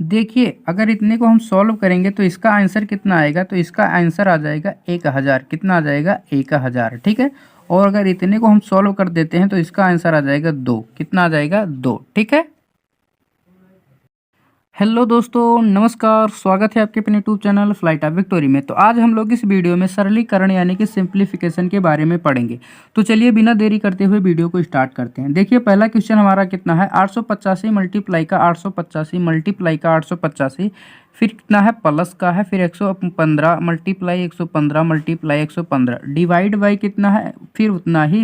देखिए अगर इतने को हम सॉल्व करेंगे तो इसका आंसर कितना आएगा, तो इसका आंसर आ जाएगा 1000। कितना आ जाएगा, 1000। ठीक है। और अगर इतने को हम सॉल्व कर देते हैं तो इसका आंसर आ जाएगा 2। कितना आ जाएगा, 2। ठीक है। हेलो दोस्तों, नमस्कार। स्वागत है आपके अपने YouTube channel flight of victory में। तो आज हम लोग इस वीडियो में सरलीकरण यानी कि सिंप्लीफिकेशन के बारे में पढ़ेंगे। तो चलिए बिना देरी करते हुए वीडियो को स्टार्ट करते हैं। देखिए पहला क्वेश्चन हमारा कितना है, 885 मल्टीप्लाई का 885 मल्टीप्लाई का 885, फिर कितना है प्लस का है, फिर 115 मल्टीप्लाई 115 मल्टीप्लाई 115 डिवाइड बाई कितना है, फिर उतना ही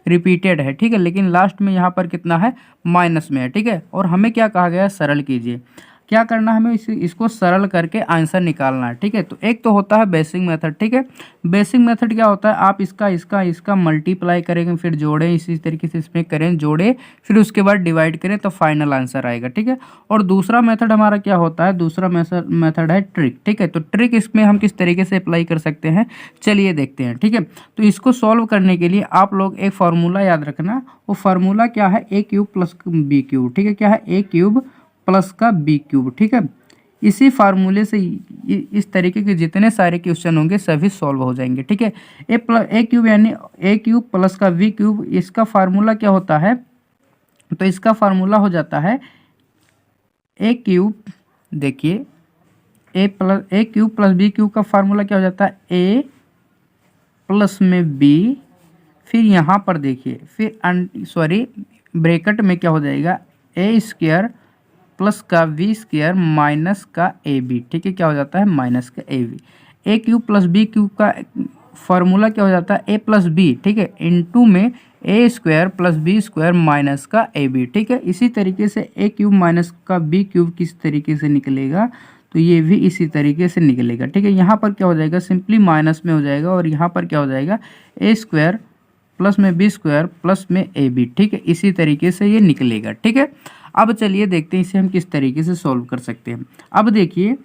रिपीटेड है। ठीक है। लेकिन लास्ट में यहाँ पर कितना है, माइनस में है। ठीक है। और हमें क्या कहा गया है, सरल कीजिए। क्या करना है, हमें इसको सरल करके आंसर निकालना है। ठीक है। तो एक तो होता है बेसिक मेथड। ठीक है। बेसिक मेथड क्या होता है, आप इसका मल्टीप्लाई करेंगे, फिर जोड़ें, इसी तरीके से इसमें करें, जोड़े, फिर उसके बाद डिवाइड करें तो फाइनल आंसर आएगा। ठीक है। और दूसरा मेथड हमारा क्या होता है, दूसरा मेथड है ट्रिक। ठीक है। तो ट्रिक इसमें हम किस तरीके से अप्लाई कर सकते हैं, चलिए देखते हैं। ठीक है। तो इसको सॉल्व करने के लिए आप लोग एक फार्मूला याद रखना। वो फार्मूला क्या है, ए क्यूब प्लस बी क्यूब। ठीक है। क्या है, ए क्यूब प्लस का बी क्यूब। ठीक है। इसी फार्मूले से इस तरीके के जितने सारे क्वेश्चन होंगे सभी सॉल्व हो जाएंगे। ठीक है। ए क्यूब यानी ए क्यूब प्लस का बी क्यूब, इसका फार्मूला क्या होता है, तो इसका फार्मूला हो जाता है ए क्यूब। देखिए ए क्यूब प्लस बी क्यूब का फार्मूला क्या हो जाता है, ए प्लस में बी, फिर यहाँ पर देखिए फिर ब्रैकेट में क्या हो जाएगा, ए स्क्वायर प्लस का वी स्क्वायर माइनस का ए बी। ठीक है। क्या हो जाता है, माइनस का A B. A cube plus B cube का फॉर्मूला क्या हो जाता है, ए प्लस बी। ठीक है। इनटू में A square plus B square minus का ए बी। ठीक है। इसी तरीके से ए क्यूब माइनस का बी क्यूब किस तरीके से निकलेगा, तो ये भी इसी तरीके से निकलेगा। ठीक है। यहाँ पर क्या हो जाएगा, सिंपली माइनस में हो जाएगा, और यहाँ पर क्या हो जाएगा, ए स्क्वायर प्लस में बी स्क्वायर प्लस में ए बी। ठीक है। इसी तरीके से ये निकलेगा। ठीक है। अब चलिए देखते हैं इसे हम किस तरीके से सॉल्व कर सकते हैं। अब देखिए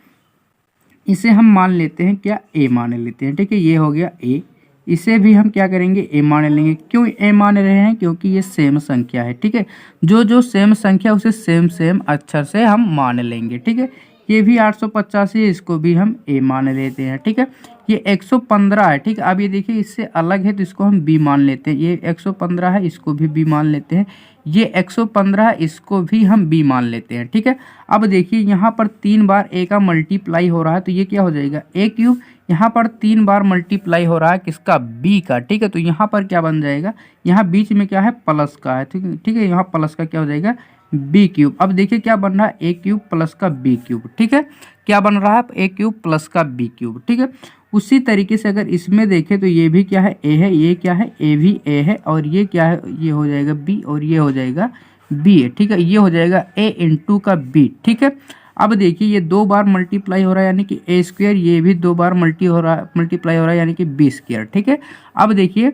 इसे हम मान लेते हैं, क्या ए मान लेते हैं। ठीक है। ये हो गया ए, इसे भी हम क्या करेंगे, ए मान लेंगे। क्यों ए मान रहे हैं, क्योंकि ये सेम संख्या है। ठीक है। जो सेम संख्या उसे सेम अक्षर से हम मान लेंगे। ठीक है। ये भी 885 है, इसको भी हम ए मान लेते हैं। ठीक है। ये 115 है। ठीक है। अब ये देखिए इससे अलग है तो इसको हम बी मान लेते हैं। ये 115 है, इसको भी बी मान लेते हैं। ये 115 है, इसको भी हम बी मान लेते हैं। ठीक है। अब देखिए यहाँ पर 3 बार ए का मल्टीप्लाई हो रहा है, तो ये क्या हो जाएगा, ए क्यूब। यहाँ पर 3 बार मल्टीप्लाई हो रहा है किसका, बी का। ठीक है। तो यहाँ पर क्या बन जाएगा, यहाँ बीच में क्या है, प्लस का है। ठीक है। यहाँ प्लस का क्या हो जाएगा, बी क्यूब। अब देखिए क्या बन रहा है, ए क्यूब प्लस का बी क्यूब। ठीक है। क्या बन रहा है, ए क्यूब प्लस का बी क्यूब। ठीक है। उसी तरीके से अगर इसमें देखें तो ये भी क्या है, ए है, ये क्या है, ए भी ए है, और ये क्या है, ये हो जाएगा बी, और ये हो जाएगा बी है। ठीक है। ये हो जाएगा ए इंटू का बी। ठीक है। अब देखिए ये 2 बार मल्टीप्लाई हो रहा है यानी कि ए स्क्वायर, ये भी 2 बार मल्टीप्लाई हो रहा है यानी कि बी स्क्वायर। ठीक है। अब देखिए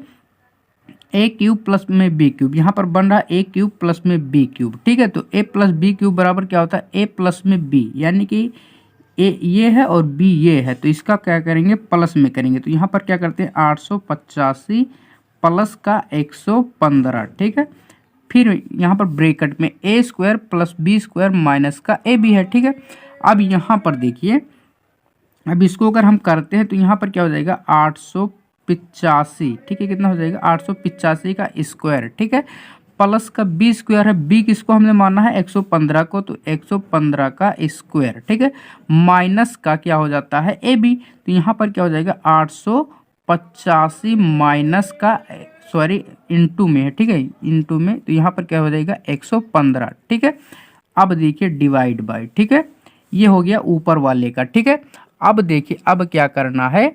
ए क्यूब प्लस में बी क्यूब, यहाँ पर बन रहा है ए क्यूब प्लस में बी क्यूब। ठीक है। तो ए प्लस बी क्यूब बराबर क्या होता है, ए प्लस में बी, यानी कि ए ये है और बी ये है, तो इसका क्या करेंगे, प्लस में करेंगे। तो यहाँ पर क्या करते हैं, 885 प्लस का 115। ठीक है। फिर यहाँ पर ब्रैकेट में A square plus B square minus का ए बी है। ठीक है। अब यहाँ पर देखिए, अब इसको अगर हम करते हैं तो यहाँ पर क्या हो जाएगा, 885। ठीक है। कितना हो जाएगा, 885 का स्क्वायर। ठीक है। प्लस का बी स्क्वायर है, बी किसको हमने माना है, 115 को, तो 115 का स्क्वायर। ठीक है। माइनस का क्या हो जाता है, ए बी। तो यहाँ पर क्या हो जाएगा, 885 माइनस का इंटू में है। ठीक है। इंटू में, तो यहाँ पर क्या हो जाएगा, 115। ठीक है। अब देखिए डिवाइड बाय। ठीक है। ये हो गया ऊपर वाले का। ठीक है। अब देखिए अब क्या करना है,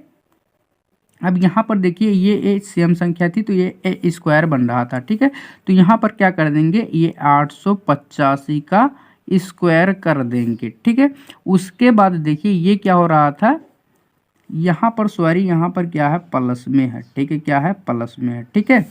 अब यहाँ पर देखिए ये ए सेम संख्या थी तो ये ए स्क्वायर बन रहा था। ठीक है। तो यहाँ पर क्या कर देंगे, ये 885 का स्क्वायर कर देंगे। ठीक है। उसके बाद देखिए ये क्या हो रहा था, यहाँ पर यहाँ पर क्या है, प्लस में है। ठीक है। क्या है, प्लस में है। ठीक है।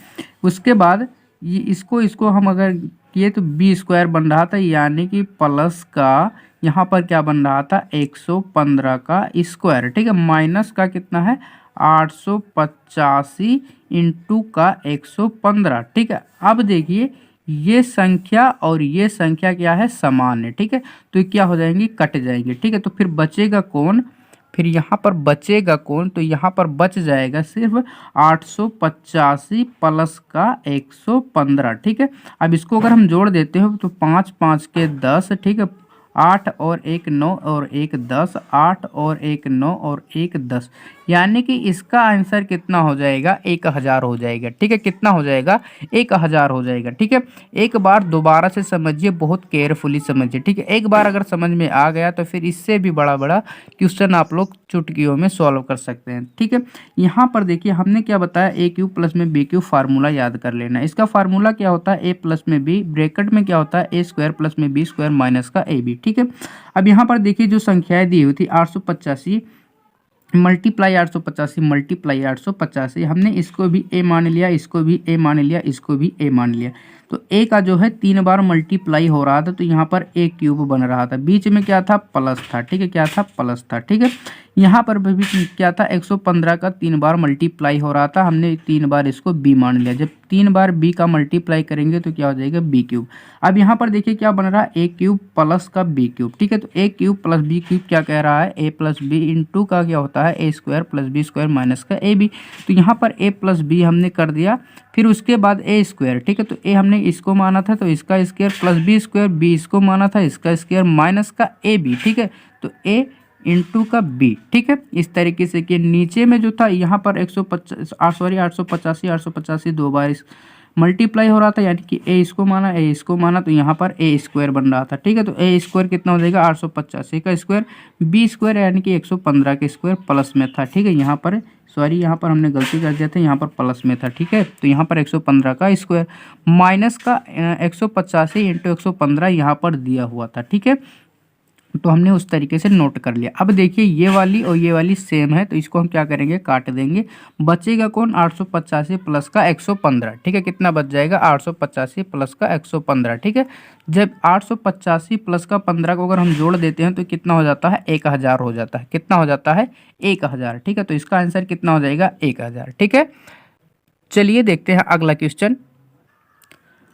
उसके बाद ये इसको हम अगर किए तो बी स्क्वायर बन रहा था, यानी कि प्लस का यहाँ पर क्या बन रहा था, 115 का स्क्वायर। ठीक है। माइनस का कितना है, 885 इंटू का 115। ठीक है। अब देखिए ये संख्या और ये संख्या क्या है, समान है। ठीक है, तो ये क्या हो जाएंगी, कट जाएंगे। ठीक है, तो फिर बचेगा कौन, फिर यहाँ पर बचेगा कौन, तो यहाँ पर बच जाएगा सिर्फ 885 प्लस का 115। ठीक है, अब इसको अगर हम जोड़ देते हो तो 5 5 के 10। ठीक है, 8 और 1 9 और 1 10, 8 और 1 9 और 1 10, यानी कि इसका आंसर कितना हो जाएगा, 1000 हो जाएगा। ठीक है, कितना हो जाएगा, 1000 हो जाएगा। ठीक है, एक बार दोबारा से समझिए, बहुत केयरफुली समझिए। ठीक है, एक बार अगर समझ में आ गया तो फिर इससे भी बड़ा बड़ा क्वेश्चन आप लोग चुटकियों में सॉल्व कर सकते हैं। ठीक है, यहाँ पर देखिए हमने क्या बताया, ए क्यूब प्लस में बी क्यूब फार्मूला याद कर लेना। इसका फार्मूला क्या होता है, ए प्लस में बी, ब्रैकेट में क्या होता है, ए स्क्वायर प्लस में बी स्क्वायर माइनस का ए बी। ठीक है, अब यहाँ पर देखिए जो संख्याएं दी हुई थी 885 मल्टीप्लाई 885 मल्टीप्लाई 885, हमने इसको भी ए मान लिया, इसको भी ए मान लिया, इसको भी ए मान लिया। तो ए का जो है 3 बार मल्टीप्लाई हो रहा था, तो यहाँ पर ए क्यूब बन रहा था, बीच में क्या था, प्लस था। ठीक है, क्या था, प्लस था। ठीक है, यहाँ पर भी क्या था, 115 का 3 बार मल्टीप्लाई हो रहा था, हमने 3 बार इसको बी मान लिया। जब 3 बार बी का मल्टीप्लाई करेंगे तो क्या हो जाएगा, बी क्यूब। अब यहाँ पर देखिए क्या बन रहा है, ए क्यूब प्लस का बी क्यूब। ठीक है, तो A cube plus B cube क्या कह रहा है, ए प्लस बी इंटू का क्या होता है, A square plus B square minus का ए बी। तो यहाँ पर ए प्लस बी हमने कर दिया, फिर उसके बाद ए स्क्वायर। ठीक है, तो ए हमने इसको माना था तो इसका square plus B square, B इसको माना था इसका स्क्वायर माइनस का ए बी। ठीक है, तो ए इंटू का बी। ठीक है, इस तरीके से कि नीचे में जो था यहाँ पर 885 दो बार मल्टीप्लाई हो रहा था, यानी कि ए इसको माना, ए इसको माना, तो यहाँ पर ए स्क्वायर बन रहा था। ठीक है, तो ए स्क्वायर कितना हो जाएगा, 885 का स्क्वायर, बी स्क्वायर यानी कि 115 के स्क्वायर प्लस में था। ठीक है, यहाँ पर सॉरी, यहाँ पर हमने गलती कर दिया था, यहाँ पर प्लस में था। ठीक है, तो यहाँ पर 115 का स्क्वायर माइनस का 185 इंटू 115 यहाँ पर दिया हुआ था। ठीक है, तो हमने उस तरीके से नोट कर लिया। अब देखिए ये वाली और ये वाली सेम है, तो इसको हम क्या करेंगे, काट देंगे। बचेगा कौन, 885 प्लस का 115। ठीक है, कितना बच जाएगा, 885 प्लस का 115। ठीक है, जब 885 प्लस का 15 को अगर हम जोड़ देते हैं तो कितना हो जाता है, 1000 हो जाता है। कितना हो जाता है, 1000। ठीक है, तो इसका आंसर कितना हो जाएगा, 1000। ठीक है, चलिए देखते हैं अगला क्वेश्चन।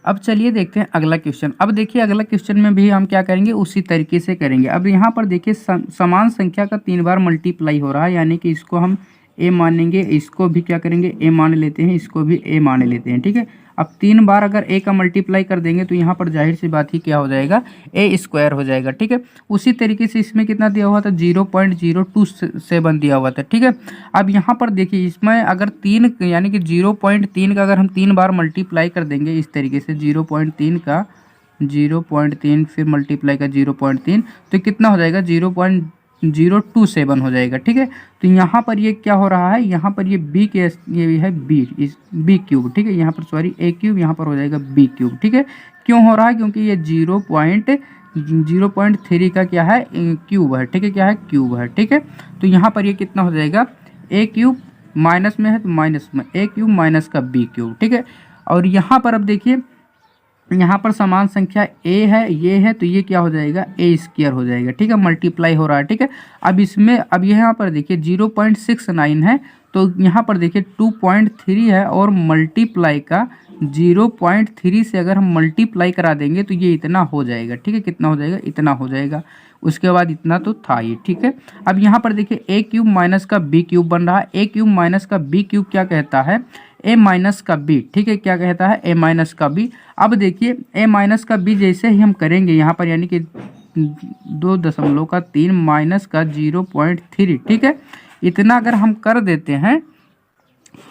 अब चलिए देखते हैं अगला क्वेश्चन। अब देखिए अगला क्वेश्चन में भी हम क्या करेंगे, उसी तरीके से करेंगे। अब यहाँ पर देखिए समान संख्या का 3 बार मल्टीप्लाई हो रहा है, यानी कि इसको हम ए मानेंगे, इसको भी क्या करेंगे, ए मान लेते हैं, इसको भी ए मान लेते हैं। ठीक है, अब 3 बार अगर ए का मल्टीप्लाई कर देंगे तो यहाँ पर जाहिर सी बात ही क्या हो जाएगा, ए स्क्वायर हो जाएगा। ठीक है, उसी तरीके से इसमें कितना दिया हुआ था, 0.027 दिया हुआ था। ठीक है, अब यहाँ पर देखिए इसमें अगर 3 यानी कि 0.3 का अगर हम 3 बार मल्टीप्लाई कर देंगे इस तरीके से, 0.3 का 0.3 फिर मल्टीप्लाई का 0.3, तो कितना हो जाएगा, 0.027 हो जाएगा। ठीक है, तो यहाँ पर ये क्या हो रहा है, यहाँ पर ये बी के ये है बी, इस बी क्यूब। ठीक है, यहाँ पर सॉरी ए क्यूब, यहाँ पर हो जाएगा बी क्यूब। ठीक है, क्यों हो रहा है, क्योंकि ये 0.3 का क्या है, क्यूब है। ठीक है, क्या है, क्यूब है। ठीक है, तो यहाँ पर ये कितना हो जाएगा, ए क्यूब माइनस में है तो माइनस में ए क्यूब माइनस का बी क्यूब। ठीक है, और यहाँ पर अब देखिए यहाँ पर समान संख्या ए है, ये है, तो ये क्या हो जाएगा, ए स्क्वायर हो जाएगा। ठीक है, मल्टीप्लाई हो रहा है। ठीक है, अब इसमें अब यहाँ पर देखिए 0.69 है, तो यहाँ पर देखिए 2.3 है, और मल्टीप्लाई का 0.3 से अगर हम मल्टीप्लाई करा देंगे तो ये इतना हो जाएगा। ठीक है, कितना हो जाएगा, इतना हो जाएगा। उसके बाद इतना तो था ये। ठीक है, अब यहाँ पर देखिए ए क्यूब माइनस का बी क्यूब बन रहा है। ए क्यूब माइनस का बी क्यूब क्या कहता है, ए माइनस का बी। ठीक है, क्या कहता है, ए माइनस का बी। अब देखिए ए माइनस का बी जैसे ही हम करेंगे यहाँ पर, यानी कि 2.3 माइनस का 0.3। ठीक है, इतना अगर हम कर देते हैं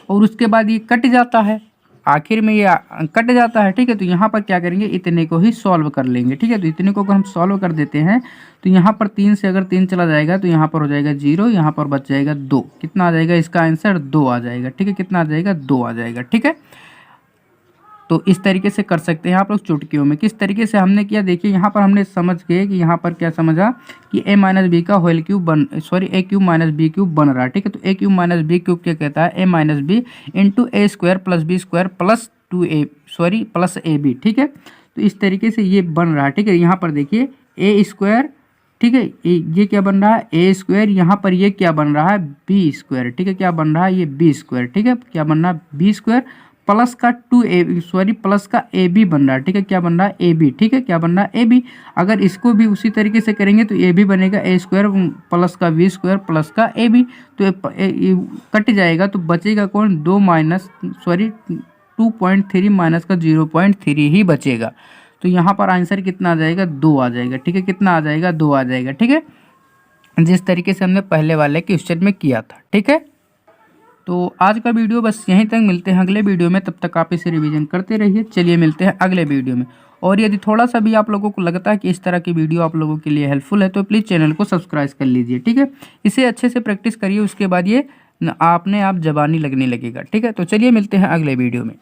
और उसके बाद ये कट जाता है, आखिर में ये कट जाता है। ठीक है, तो यहाँ पर क्या करेंगे, इतने को ही सॉल्व कर लेंगे। ठीक है, तो इतने को अगर हम सॉल्व कर देते हैं तो यहाँ पर 3 से अगर 3 चला जाएगा तो यहाँ पर हो जाएगा 0, यहाँ पर बच जाएगा 2। कितना आ जाएगा, इसका आंसर 2 आ जाएगा। ठीक है, कितना आ जाएगा, 2 आ जाएगा। ठीक है, तो इस तरीके से कर सकते हैं आप लोग चुटकियों में। किस तरीके से हमने किया, देखिए यहाँ पर हमने समझ गए कि यहाँ पर क्या समझा कि ए माइनस बी का whole cube A cube minus B cube बन रहा है। ठीक है, तो A cube minus B cube क्या कहता है, A minus B into A square plus B square plus plus A B. ठीक है, तो इस तरीके से ये बन रहा है। ठीक है, यहाँ पर देखिए ए स्क्वायर, ठीक है, ये क्या बन रहा है, ए स्क्वायर, यहाँ पर ये क्या बन रहा है, बी स्क्वायर। ठीक है, क्या बन रहा है, ये बी स्क्वायर। ठीक है, क्या बन रहा है, बी स्क्वायर प्लस का प्लस का ए बी बन रहा है, ठीक है, क्या बन रहा है, ए बी, ठीक है, क्या बन रहा है, ए बी। अगर इसको भी उसी तरीके से करेंगे तो ए बी बनेगा ए स्क्वायर प्लस का बी स्क्वायर प्लस का ए बी, तो ये कट जाएगा तो बचेगा कौन, 2.3 माइनस का 0.3 ही बचेगा। तो यहाँ पर आंसर कितना आ जाएगा, 2 आ जाएगा, ठीक है, कितना आ जाएगा, 2 आ जाएगा, ठीक है, जिस तरीके से हमने पहले वाले क्वेश्चन में किया था, ठीक है। तो आज का वीडियो बस यहीं तक, मिलते हैं अगले वीडियो में, तब तक आप इसे रिवीजन करते रहिए। चलिए मिलते हैं अगले वीडियो में। और यदि थोड़ा सा भी आप लोगों को लगता है कि इस तरह की वीडियो आप लोगों के लिए हेल्पफुल है तो प्लीज़ चैनल को सब्सक्राइब कर लीजिए, ठीक है। इसे अच्छे से प्रैक्टिस करिए, उसके बाद ये आपने आप जबानी लगने लगेगा, ठीक है। तो चलिए मिलते हैं अगले वीडियो में।